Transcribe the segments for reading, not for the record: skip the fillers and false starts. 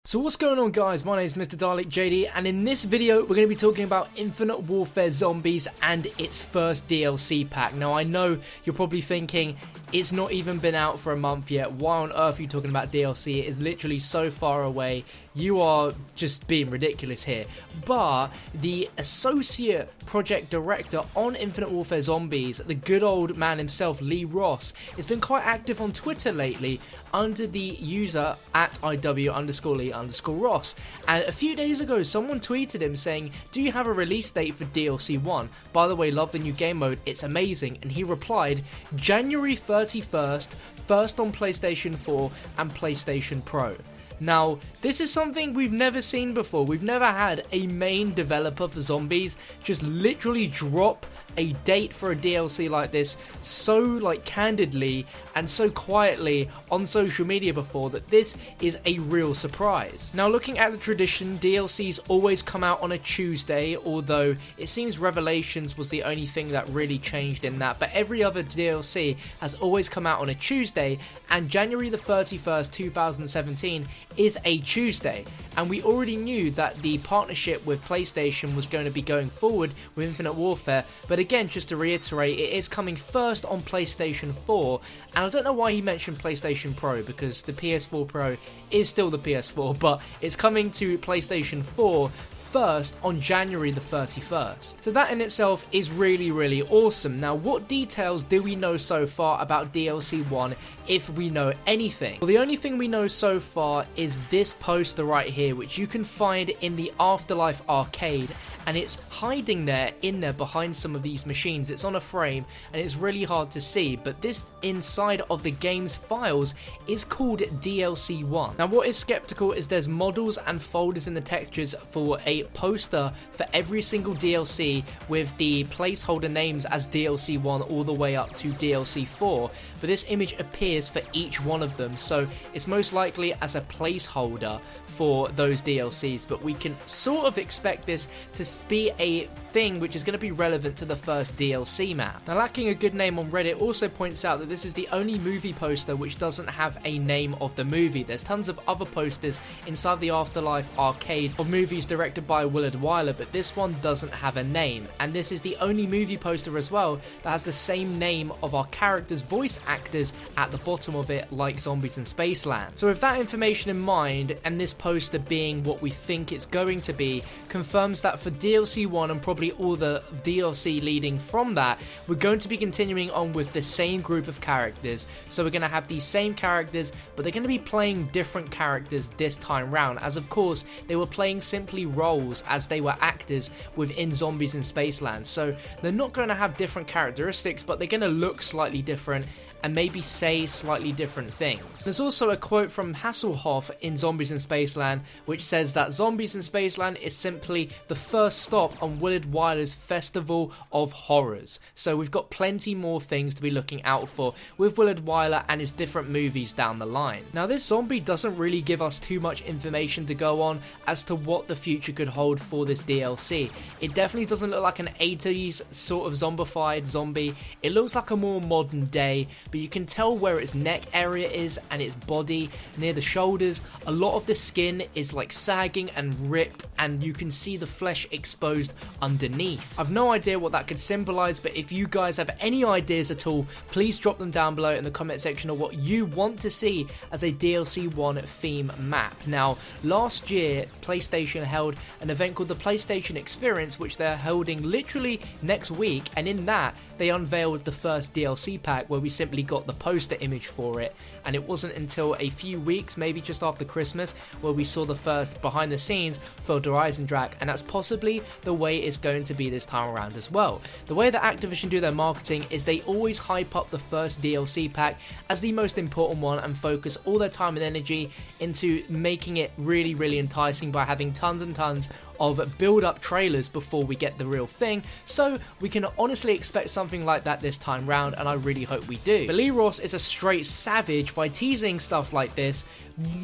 So what's going on, guys? My name is MrDalekJD, and in this video we're going to be talking about Infinite Warfare Zombies and its first DLC pack. Now I know you're probably thinking, it's not even been out for a month yet, why on earth are you talking about DLC? It is literally so far away, you are just being ridiculous here. But the associate project director on Infinite Warfare Zombies, the good old man himself, Lee Ross, has been quite active on Twitter lately under the user at IW_Lee_Ross. And a few days ago, someone tweeted him saying, "Do you have a release date for DLC 1? By the way, love the new game mode, it's amazing." And he replied, January 31st, first on PlayStation 4 and PlayStation Pro. Now, this is something we've never seen before. We've never had a main developer for Zombies just literally drop a date for a DLC like this so candidly and so quietly on social media before, that this is a real surprise. Now, looking at the tradition, DLCs always come out on a Tuesday, although it seems Revelations was the only thing that really changed in that, but every other DLC has always come out on a Tuesday, and January the 31st, 2017 is a Tuesday, and we already knew that the partnership with PlayStation was going to be going forward with Infinite Warfare, but again, just to reiterate, it is coming first on PlayStation 4, and I don't know why he mentioned PlayStation Pro, because the PS4 Pro is still the PS4, but it's coming to PlayStation 4 first on January the 31st. So that in itself is really awesome. Now, what details do we know so far about DLC 1, if we know anything? Well, the only thing we know so far is this poster right here, which you can find in the Afterlife arcade, and it's hiding there behind some of these machines. It's on a frame and it's really hard to see, but this inside of the game's files is called DLC 1. Now, what is skeptical is there's models and folders in the textures for a poster for every single DLC, with the placeholder names as DLC 1 all the way up to DLC 4, but this image appears for each one of them, so it's most likely as a placeholder for those DLCs, but we can sort of expect this to be a thing which is going to be relevant to the first DLC map. Now, Lacking a Good Name on Reddit also points out that this is the only movie poster which doesn't have a name of the movie. There's tons of other posters inside the Afterlife arcade of movies directed by Willard Wyler, but this one doesn't have a name, and this is the only movie poster as well that has the same name of our characters' voice actors at the bottom of it, like Zombies in Spaceland. So with that information in mind, and this poster being what we think it's going to be, confirms that for DLC 1 and probably all the DLC leading from that, we're going to be continuing on with the same group of characters. So we're going to have these same characters, but they're going to be playing different characters this time round, as of course they were playing simply roles as they were actors within Zombies in Spaceland. So they're not going to have different characteristics, but they're going to look slightly different and maybe say slightly different things. There's also a quote from Hasselhoff in Zombies in Spaceland, which says that Zombies in Spaceland is simply the first stop on Willard Wyler's Festival of Horrors. So we've got plenty more things to be looking out for with Willard Wyler and his different movies down the line. Now, this zombie doesn't really give us too much information to go on as to what the future could hold for this DLC. It definitely doesn't look like an 80s sort of zombified zombie. It looks like a more modern day, but you can tell where its neck area is and its body near the shoulders. A lot of the skin is like sagging and ripped, and you can see the flesh exposed underneath. I've no idea what that could symbolize, but if you guys have any ideas at all, please drop them down below in the comment section of what you want to see as a DLC 1 theme map. Now, last year PlayStation held an event called the PlayStation Experience, which they're holding literally next week, and in that they unveiled the first DLC pack, where we simply got the poster image for it, and it wasn't until a few weeks, maybe just after Christmas, where we saw the first behind the scenes for Horizon Drac, and that's possibly the way it's going to be this time around as well. The way that Activision do their marketing is they always hype up the first DLC pack as the most important one and focus all their time and energy into making it really enticing by having tons and tons of build-up trailers before we get the real thing, so we can honestly expect something like that this time round, and I really hope we do. But Lee Ross is a straight savage by teasing stuff like this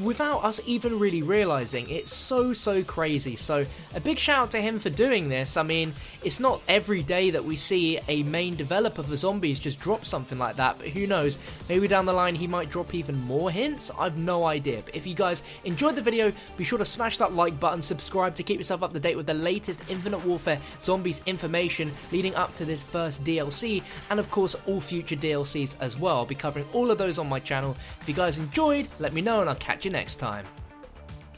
without us even really realizing. It's so crazy. So a big shout out to him for doing this. I mean, it's not every day that we see a main developer for zombies just drop something like that, but who knows, maybe down the line he might drop even more hints. I've no idea. But if you guys enjoyed the video, be sure to smash that like button, subscribe to keep yourself up to date with the latest Infinite Warfare Zombies information leading up to this first DLC, and of course all future DLCs as well. I'll be covering all of those on my channel. If you guys enjoyed, let me know and I'll catch you next time.